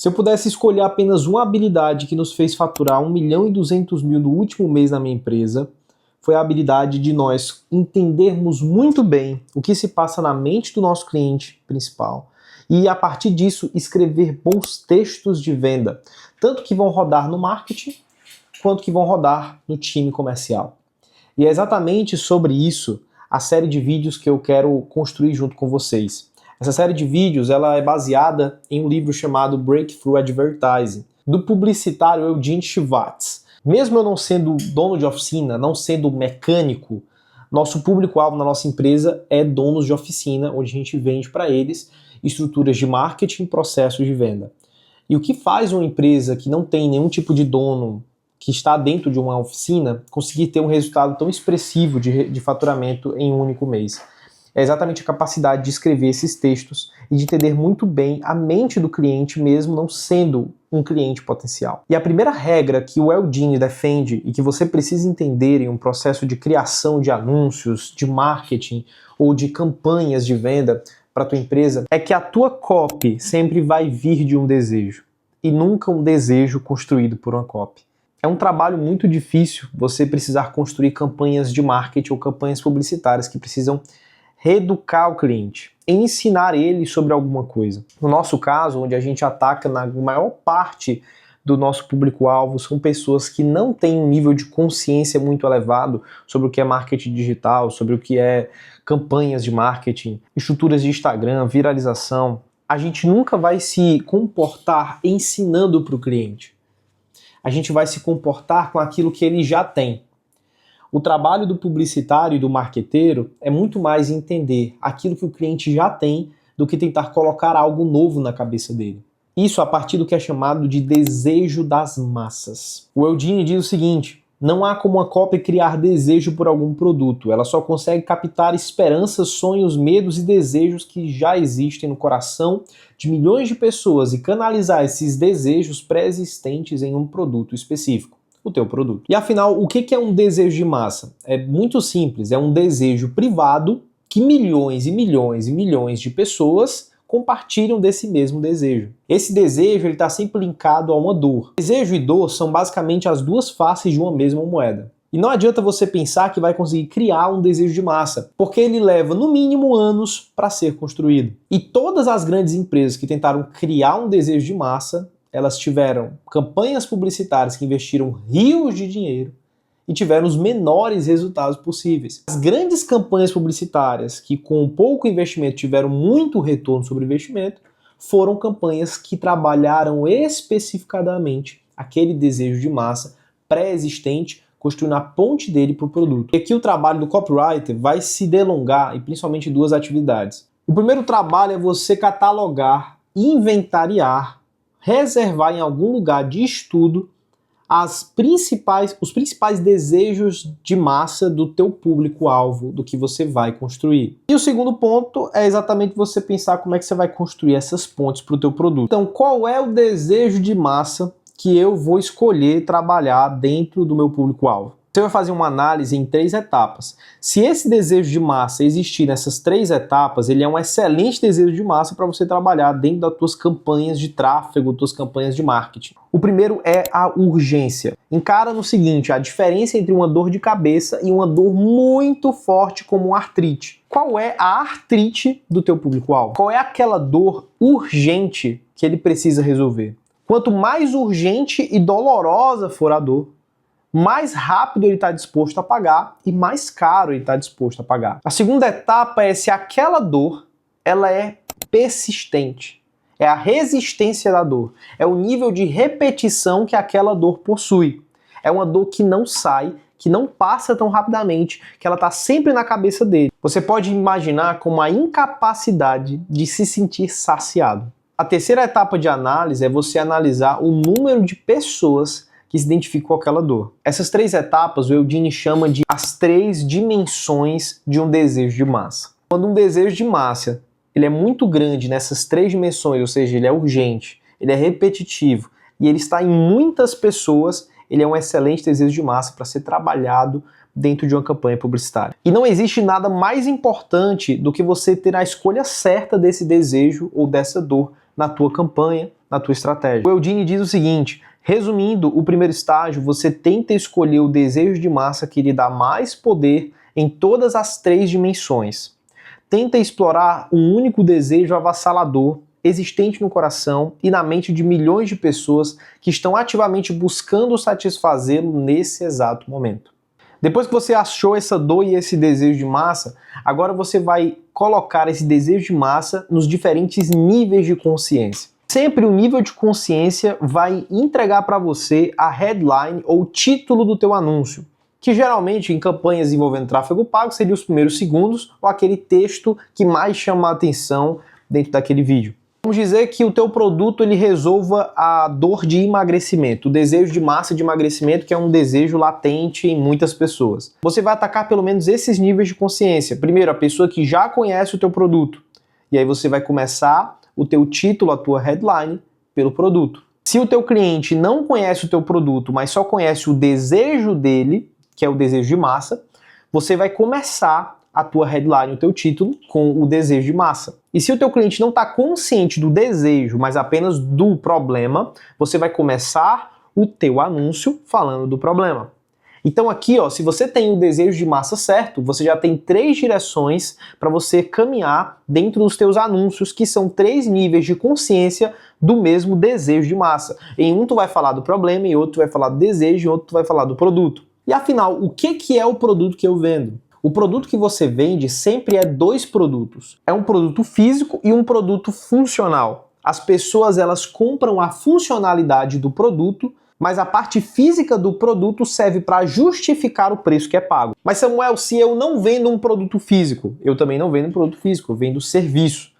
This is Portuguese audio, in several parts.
Se eu pudesse escolher apenas uma habilidade que nos fez faturar 1.200.000 no último mês na minha empresa, foi a habilidade de nós entendermos muito bem o que se passa na mente do nosso cliente principal e, a partir disso, escrever bons textos de venda, tanto que vão rodar no marketing, quanto que vão rodar no time comercial. E é exatamente sobre isso a série de vídeos que eu quero construir junto com vocês. Essa série de vídeos ela é baseada em um livro chamado Breakthrough Advertising, do publicitário Eugene Shvatz. Mesmo eu não sendo dono de oficina, não sendo mecânico, nosso público-alvo na nossa empresa é donos de oficina, onde a gente vende para eles estruturas de marketing e processos de venda. E o que faz uma empresa que não tem nenhum tipo de dono, que está dentro de uma oficina, conseguir ter um resultado tão expressivo de faturamento em um único mês? É exatamente a capacidade de escrever esses textos e de entender muito bem a mente do cliente, mesmo não sendo um cliente potencial. E a primeira regra que o Eugene defende e que você precisa entender em um processo de criação de anúncios, de marketing ou de campanhas de venda para a tua empresa é que a tua copy sempre vai vir de um desejo e nunca um desejo construído por uma copy. É um trabalho muito difícil você precisar construir campanhas de marketing ou campanhas publicitárias que precisam reeducar o cliente, ensinar ele sobre alguma coisa. No nosso caso, onde a gente ataca na maior parte do nosso público-alvo, são pessoas que não têm um nível de consciência muito elevado sobre o que é marketing digital, sobre o que é campanhas de marketing, estruturas de Instagram, viralização. A gente nunca vai se comportar ensinando para o cliente. A gente vai se comportar com aquilo que ele já tem. O trabalho do publicitário e do marqueteiro é muito mais entender aquilo que o cliente já tem do que tentar colocar algo novo na cabeça dele. Isso a partir do que é chamado de desejo das massas. O Eugene diz o seguinte: não há como uma cópia criar desejo por algum produto, ela só consegue captar esperanças, sonhos, medos e desejos que já existem no coração de milhões de pessoas e canalizar esses desejos pré-existentes em um produto específico. O teu produto. E afinal, o que é um desejo de massa? É muito simples, é um desejo privado que milhões e milhões e milhões de pessoas compartilham desse mesmo desejo. Esse desejo está sempre linkado a uma dor. Desejo e dor são basicamente as duas faces de uma mesma moeda. E não adianta você pensar que vai conseguir criar um desejo de massa, porque ele leva no mínimo anos para ser construído. E todas as grandes empresas que tentaram criar um desejo de massa, elas tiveram campanhas publicitárias que investiram rios de dinheiro e tiveram os menores resultados possíveis. As grandes campanhas publicitárias que com pouco investimento tiveram muito retorno sobre o investimento foram campanhas que trabalharam especificadamente aquele desejo de massa pré-existente, construindo a ponte dele para o produto. E aqui o trabalho do copywriter vai se delongar em principalmente duas atividades. O primeiro trabalho é você catalogar, inventariar, reservar em algum lugar de estudo os principais desejos de massa do teu público-alvo, do que você vai construir. E o segundo ponto é exatamente você pensar como é que você vai construir essas pontes para o teu produto. Então, qual é o desejo de massa que eu vou escolher trabalhar dentro do meu público-alvo? Você vai fazer uma análise em 3 etapas. Se esse desejo de massa existir nessas 3 etapas, ele é um excelente desejo de massa para você trabalhar dentro das tuas campanhas de tráfego, tuas campanhas de marketing. O primeiro é a urgência. Encara no seguinte, a diferença entre uma dor de cabeça e uma dor muito forte como uma artrite. Qual é a artrite do teu público-alvo? Qual é aquela dor urgente que ele precisa resolver? Quanto mais urgente e dolorosa for a dor, mais rápido ele está disposto a pagar e mais caro ele está disposto a pagar. A segunda etapa é se aquela dor ela é persistente. É a resistência da dor. É o nível de repetição que aquela dor possui. É uma dor que não sai, que não passa tão rapidamente, que ela está sempre na cabeça dele. Você pode imaginar como a incapacidade de se sentir saciado. A terceira etapa de análise é você analisar o número de pessoas que se identificam com aquela dor. Essas 3 etapas o Eugene chama de as 3 dimensões de um desejo de massa. Quando um desejo de massa ele é muito grande nessas 3 dimensões, ou seja, ele é urgente, ele é repetitivo e ele está em muitas pessoas, ele é um excelente desejo de massa para ser trabalhado dentro de uma campanha publicitária. E não existe nada mais importante do que você ter a escolha certa desse desejo ou dessa dor na tua campanha, na tua estratégia. O Eudini diz o seguinte: resumindo, o primeiro estágio, você tenta escolher o desejo de massa que lhe dá mais poder em todas as 3 dimensões. Tenta explorar um único desejo avassalador existente no coração e na mente de milhões de pessoas que estão ativamente buscando satisfazê-lo nesse exato momento. Depois que você achou essa dor e esse desejo de massa, agora você vai colocar esse desejo de massa nos diferentes níveis de consciência. Sempre o nível de consciência vai entregar para você a headline ou título do teu anúncio, que geralmente em campanhas envolvendo tráfego pago seria os primeiros segundos ou aquele texto que mais chama a atenção dentro daquele vídeo. Vamos dizer que o teu produto ele resolva a dor de emagrecimento, o desejo de massa de emagrecimento, que é um desejo latente em muitas pessoas. Você vai atacar pelo menos esses níveis de consciência. Primeiro, a pessoa que já conhece o teu produto. E aí você vai começar o teu título, a tua headline, pelo produto. Se o teu cliente não conhece o teu produto, mas só conhece o desejo dele, que é o desejo de massa, você vai começar a tua headline, o teu título, com o desejo de massa. E se o teu cliente não está consciente do desejo, mas apenas do problema, você vai começar o teu anúncio falando do problema. Então aqui, ó, se você tem o desejo de massa certo, você já tem 3 direções para você caminhar dentro dos teus anúncios, que são 3 níveis de consciência do mesmo desejo de massa. Em um tu vai falar do problema, em outro tu vai falar do desejo, em outro tu vai falar do produto. E afinal, o que é o produto que eu vendo? O produto que você vende sempre é 2 produtos. É um produto físico e um produto funcional. As pessoas elas compram a funcionalidade do produto, mas a parte física do produto serve para justificar o preço que é pago. Mas Samuel, se eu não vendo um produto físico, eu também não vendo um produto físico, eu vendo serviço.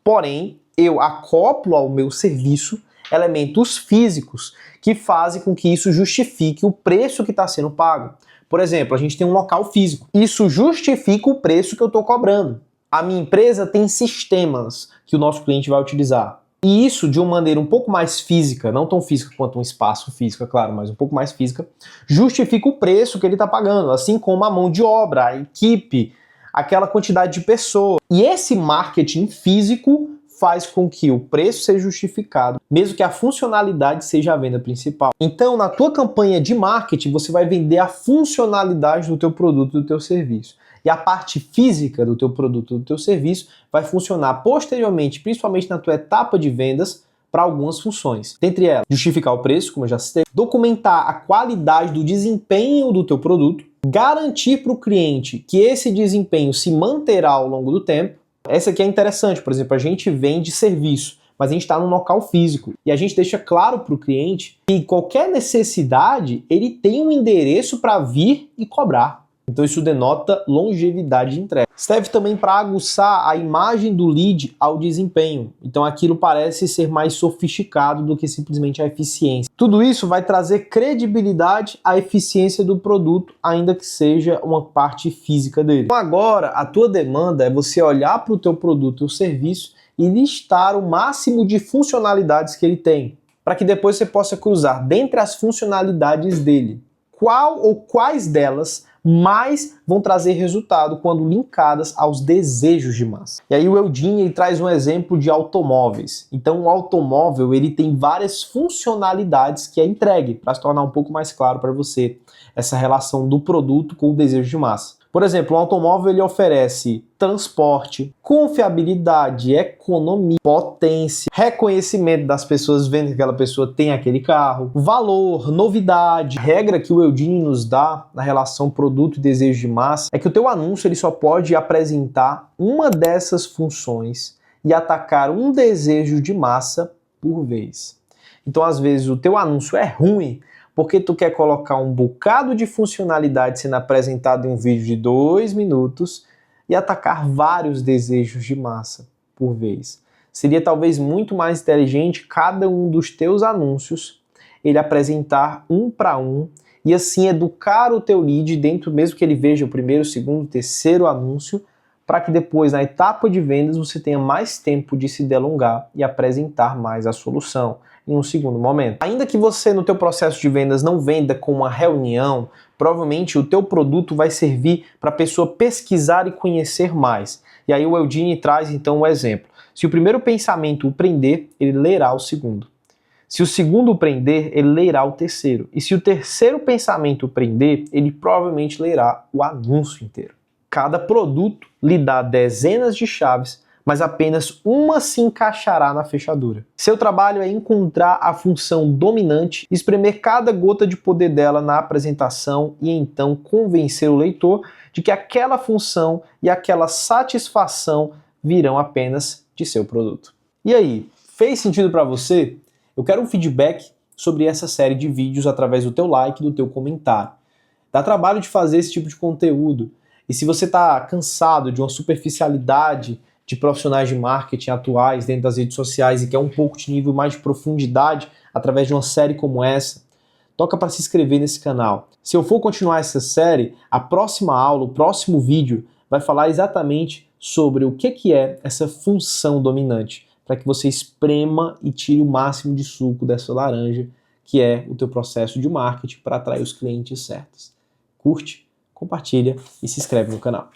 Porém, eu acoplo ao meu serviço elementos físicos que fazem com que isso justifique o preço que está sendo pago. Por exemplo, a gente tem um local físico. Isso justifica o preço que eu estou cobrando. A minha empresa tem sistemas que o nosso cliente vai utilizar. E isso, de uma maneira um pouco mais física, não tão física quanto um espaço físico, é claro, mas um pouco mais física, justifica o preço que ele está pagando, assim como a mão de obra, a equipe, aquela quantidade de pessoas. E esse marketing físico faz com que o preço seja justificado, mesmo que a funcionalidade seja a venda principal. Então, na tua campanha de marketing, você vai vender a funcionalidade do teu produto, do teu serviço. E a parte física do teu produto, do teu serviço, vai funcionar posteriormente, principalmente na tua etapa de vendas, para algumas funções. Dentre elas, justificar o preço, como eu já citei, documentar a qualidade do desempenho do teu produto, garantir para o cliente que esse desempenho se manterá ao longo do tempo. Essa aqui é interessante, por exemplo, a gente vende serviço, mas a gente está num local físico e a gente deixa claro para o cliente que qualquer necessidade, ele tem um endereço para vir e cobrar. Então isso denota longevidade de entrega. Serve também para aguçar a imagem do lead ao desempenho. Então aquilo parece ser mais sofisticado do que simplesmente a eficiência. Tudo isso vai trazer credibilidade à eficiência do produto, ainda que seja uma parte física dele. Então agora a tua demanda é você olhar para o teu produto ou serviço e listar o máximo de funcionalidades que ele tem, para que depois você possa cruzar dentre as funcionalidades dele. Qual ou quais delas mais vão trazer resultado quando linkadas aos desejos de massa. E aí o Eudini ele traz um exemplo de automóveis. Então o automóvel ele tem várias funcionalidades que é entregue, para se tornar um pouco mais claro para você essa relação do produto com o desejo de massa. Por exemplo, um automóvel ele oferece transporte, confiabilidade, economia, potência, reconhecimento das pessoas vendo que aquela pessoa tem aquele carro, valor, novidade. A regra que o Eudini nos dá na relação produto e desejo de massa é que o teu anúncio ele só pode apresentar uma dessas funções e atacar um desejo de massa por vez. Então, às vezes, o teu anúncio é ruim porque tu quer colocar um bocado de funcionalidade sendo apresentado em um vídeo de 2 minutos e atacar vários desejos de massa por vez. Seria talvez muito mais inteligente cada um dos teus anúncios ele apresentar um para um e assim educar o teu lead dentro, mesmo que ele veja o primeiro, segundo, terceiro anúncio, para que depois na etapa de vendas você tenha mais tempo de se delongar e apresentar mais a solução em um segundo momento. Ainda que você no teu processo de vendas não venda com uma reunião, provavelmente o teu produto vai servir para a pessoa pesquisar e conhecer mais. E aí o Eudini traz então o exemplo. Se o primeiro pensamento o prender, ele lerá o segundo. Se o segundo prender, ele lerá o terceiro. E se o terceiro pensamento prender, ele provavelmente lerá o anúncio inteiro. Cada produto lhe dá dezenas de chaves, mas apenas uma se encaixará na fechadura. Seu trabalho é encontrar a função dominante, espremer cada gota de poder dela na apresentação e então convencer o leitor de que aquela função e aquela satisfação virão apenas de seu produto. E aí, fez sentido para você? Eu quero um feedback sobre essa série de vídeos através do teu like e do teu comentário. Dá trabalho de fazer esse tipo de conteúdo. E se você está cansado de uma superficialidade de profissionais de marketing atuais dentro das redes sociais e quer um pouco de nível mais de profundidade através de uma série como essa, toca para se inscrever nesse canal. Se eu for continuar essa série, a próxima aula, o próximo vídeo, vai falar exatamente sobre o que é essa função dominante, para que você esprema e tire o máximo de suco dessa laranja, que é o teu processo de marketing para atrair os clientes certos. Curte, compartilha e se inscreve no canal.